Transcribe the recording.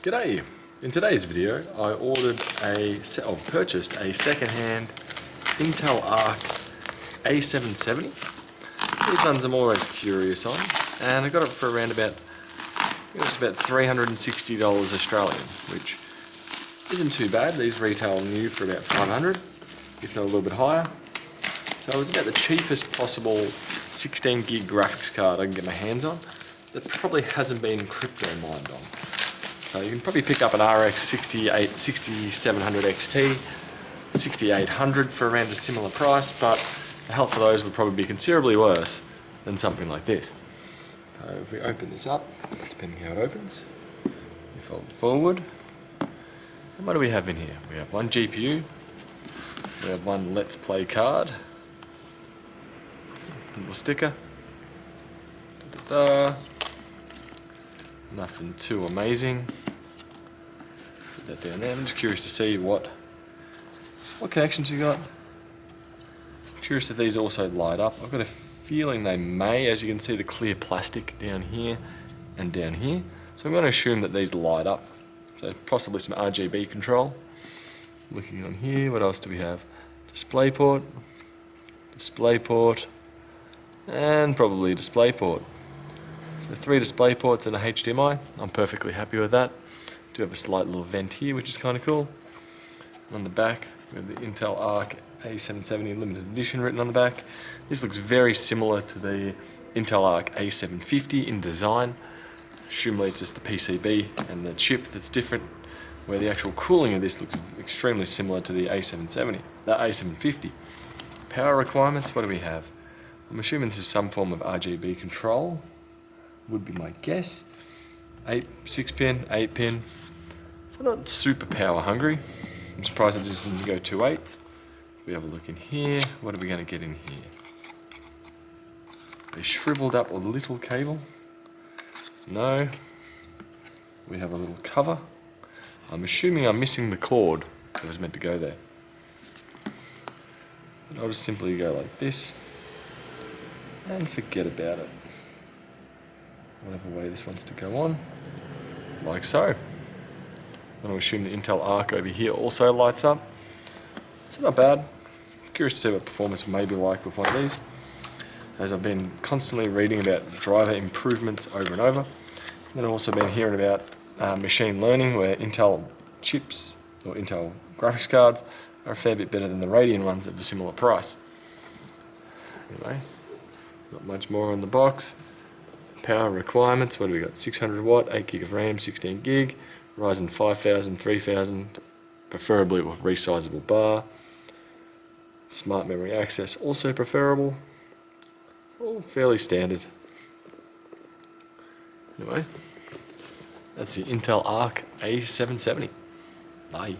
G'day! In today's video I purchased a second-hand Intel Arc A770. These ones I'm always curious on, and I got it for around about $360 Australian, which isn't too bad. These retail new for about 500, if not a little bit higher. So it's about the cheapest possible 16 gig graphics card I can get my hands on that probably hasn't been crypto mined on. So you can probably pick up an RX 6700 XT, 6800 for around a similar price, but the health of those would probably be considerably worse than something like this. So if we open this up, depending how it opens, we fold it forward. And what do we have in here? We have one GPU, we have one Let's Play card, little sticker, nothing too amazing. Put that down there. I'm just curious to see what connections you got. I'm curious if these also light up. I've got a feeling they may, as you can see the clear plastic down here and down here. So I'm going to assume that these light up. So possibly some RGB control. Looking on here, what else do we have? DisplayPort, and probably DisplayPort. So 3 display ports and a HDMI. I'm perfectly happy with that. Do have a slight little vent here, which is kind of cool. On the back, we have the Intel Arc A770 limited edition written on the back. This looks very similar to the Intel Arc A750 in design. Assumably it's just the PCB and the chip that's different, where the actual cooling of this looks extremely similar to the A750. Power requirements, what do we have? I'm assuming this is some form of RGB control, would be my guess. 6 pin, 8 pin. So not super power hungry. I'm surprised it just didn't go 2.8. If we have a look in here, what are we going to get in here? A shriveled up little cable. No. We have a little cover. I'm assuming I'm missing the cord that was meant to go there. And I'll just simply go like this and forget about it. Whatever way this wants to go on, like so. I'm going to assume the Intel Arc over here also lights up. It's not bad. Curious to see what performance may be like with one of these, as I've been constantly reading about driver improvements over and over. And I've also been hearing about machine learning, where Intel chips or Intel graphics cards are a fair bit better than the Radeon ones at a similar price. Anyway, not much more on the box. Power requirements, what do we got? 600 watt, 8 gig of RAM, 16 gig, Ryzen 5000, 3000, preferably with resizable bar. Smart memory access, also preferable. It's all fairly standard. Anyway, that's the Intel Arc A770. Bye.